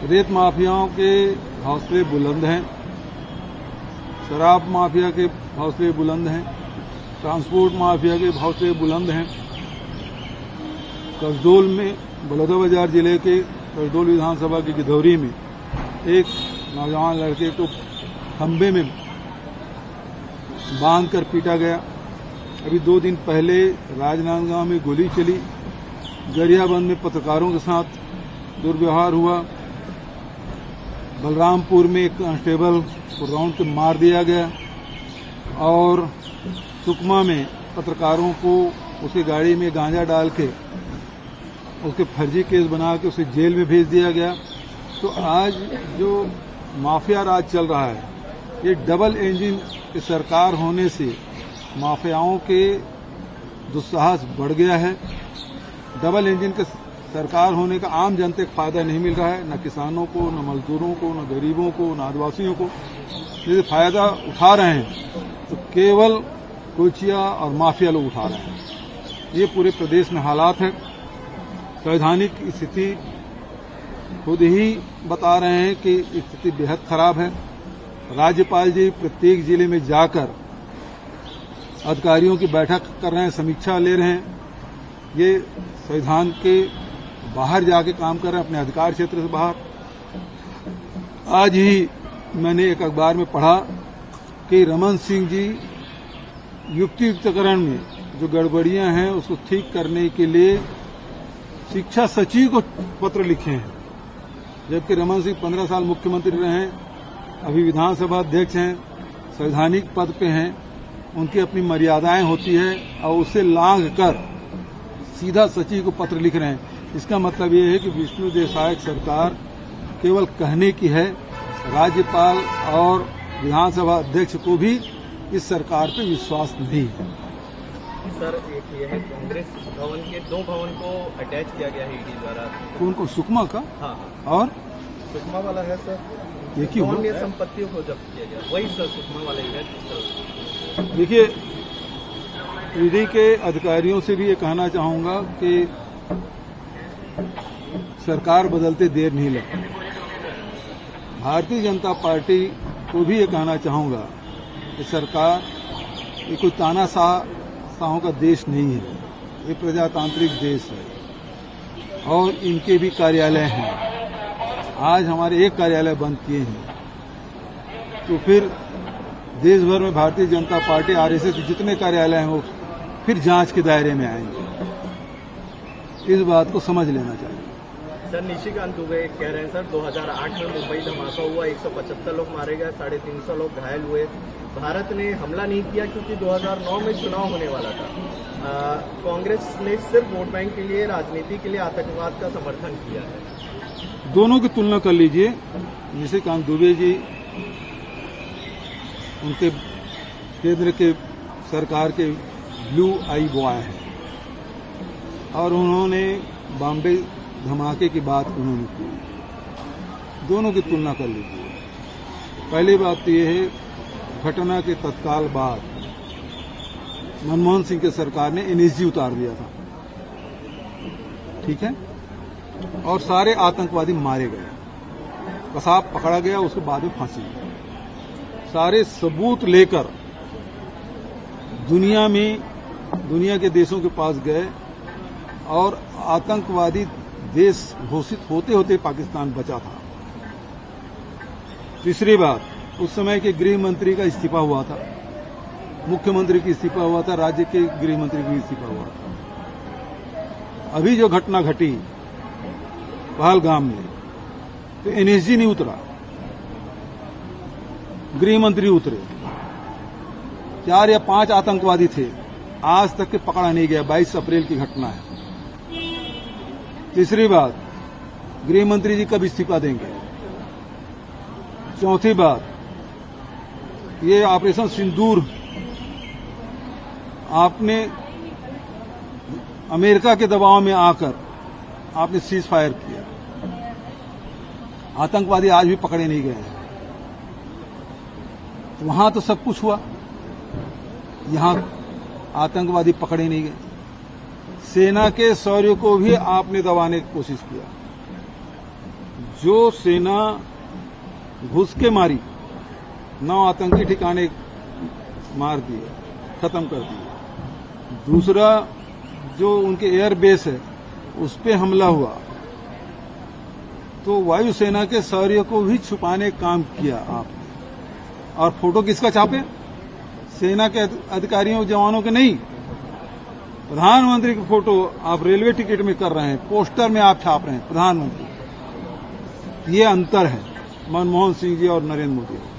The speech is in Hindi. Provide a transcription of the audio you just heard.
रेत माफियाओं के हौसले बुलंद हैं, शराब माफिया के हौसले बुलंद हैं, ट्रांसपोर्ट माफिया के हौसले बुलंद हैं। कसडोल में, बलौदाबाजार जिले के कसडोल विधानसभा की गिधौरी में एक नौजवान लड़के को खंबे में बांधकर पीटा गया। अभी 2 दिन पहले राजनांदगांव में गोली चली, गरियाबंद में पत्रकारों के साथ दुर्व्यवहार हुआ, बलरामपुर में एक कांस्टेबल को राउंड के मार दिया गया और सुकमा में पत्रकारों को उसकी गाड़ी में गांजा डाल के उसके फर्जी केस बना के उसे जेल में भेज दिया गया। तो आज जो माफिया राज चल रहा है, ये डबल इंजन की सरकार होने से माफियाओं के दुस्साहस बढ़ गया है। डबल इंजन के सरकार होने का आम जनता को फायदा नहीं मिल रहा है, न किसानों को, न मजदूरों को, न गरीबों को, न आदिवासियों को। यदि फायदा उठा रहे हैं तो केवल कोचिया और माफिया लोग उठा रहे हैं। ये पूरे प्रदेश में हालात है। संवैधानिक स्थिति खुद ही बता रहे हैं कि स्थिति बेहद खराब है। राज्यपाल जी प्रत्येक जिले में जाकर अधिकारियों की बैठक कर रहे हैं, समीक्षा ले रहे हैं। ये संविधान के बाहर जाके काम कर रहे हैं, अपने अधिकार क्षेत्र से बाहर। आज ही मैंने एक अखबार में पढ़ा कि रमन सिंह जी युक्तियुक्तकरण में जो गड़बड़ियां हैं उसको ठीक करने के लिए शिक्षा सचिव को पत्र लिखे हैं, जबकि रमन सिंह 15 साल मुख्यमंत्री रहे हैं, अभी विधानसभा अध्यक्ष हैं, संवैधानिक पद पे हैं। उनकी अपनी मर्यादाएं होती है और उसे लांघ कर सीधा सचिव को पत्र लिख रहे हैं। इसका मतलब ये है कि विष्णु देसाई सरकार केवल कहने की है। राज्यपाल और विधानसभा अध्यक्ष को भी इस सरकार पे विश्वास नहीं है। सर, एक ये है, कांग्रेस भवन के 2 भवन को अटैच किया गया है ईडी द्वारा। कौन को? सुकमा का? हाँ, और सुकमा वाला है सर, ये क्यों? अन्य संपत्तियों को जब्त किया गया, वही सर सुकमा वाला ही है। देखिए, ईडी के अधिकारियों से भी ये कहना चाहूंगा कि सरकार बदलते देर नहीं लगती। भारतीय जनता पार्टी को भी ये कहना चाहूंगा कि सरकार ये कोई तानाशाहों का देश नहीं है, ये प्रजातांत्रिक देश है और इनके भी कार्यालय हैं। आज हमारे एक कार्यालय बंद किए हैं, तो फिर देश भर में भारतीय जनता पार्टी, आरएसएस के जितने कार्यालय हैं वो फिर जांच के दायरे में आएंगे। इस बात को समझ लेना चाहिए। सर, निशिकांत दुबे कह रहे हैं सर 2008 में मुंबई धमाका हुआ, 175 लोग मारे गए, 350 लोग घायल हुए। भारत ने हमला नहीं किया क्योंकि 2009 में चुनाव होने वाला था। कांग्रेस ने सिर्फ वोट बैंक के लिए, राजनीति के लिए आतंकवाद का समर्थन किया है। दोनों की तुलना कर लीजिए। निशिकांत दुबे जी उनके केंद्र के सरकार के ब्लू आई बॉय हैं और उन्होंने बॉम्बे धमाके की बात उन्होंने की। दोनों की तुलना कर लीजिए। पहली बात तो यह है, घटना के तत्काल बाद मनमोहन सिंह की सरकार ने एनएसजी उतार दिया था, ठीक है, और सारे आतंकवादी मारे गए, कसाब पकड़ा गया, उसके बाद में फांसी हुई। सारे सबूत लेकर दुनिया के देशों के पास गए और आतंकवादी देश घोषित होते होते पाकिस्तान बचा था। तीसरी बात, उस समय के गृह मंत्री का इस्तीफा हुआ था, मुख्यमंत्री की इस्तीफा हुआ था, राज्य के गृह मंत्री की इस्तीफा हुआ था। अभी जो घटना घटी पहलगाम में, तो एनएसजी नहीं उतरा, गृह मंत्री उतरे। 4 या 5 आतंकवादी थे, आज तक के पकड़ा नहीं गया। 22 अप्रैल की घटना है। तीसरी बात, गृह मंत्री जी कब इस्तीफा देंगे? चौथी बात, ये ऑपरेशन सिंदूर आपने अमेरिका के दबाव में आकर आपने सीज फायर किया, आतंकवादी आज भी पकड़े नहीं गए हैं। वहां तो सब कुछ हुआ, यहां आतंकवादी पकड़े नहीं गए। सेना के शौर्य को भी आपने दबाने की कोशिश किया। जो सेना घुस के मारी, 9 आतंकी ठिकाने मार दिए, खत्म कर दिए। दूसरा, जो उनके एयर बेस है उस पे हमला हुआ, तो वायुसेना के शौर्य को भी छुपाने का काम किया आपने। और फोटो किसका छापे? सेना के अधिकारियों जवानों के नहीं, प्रधानमंत्री की फोटो आप रेलवे टिकट में कर रहे हैं, पोस्टर में आप छाप रहे हैं प्रधानमंत्री। ये अंतर है मनमोहन सिंह जी और नरेंद्र मोदी।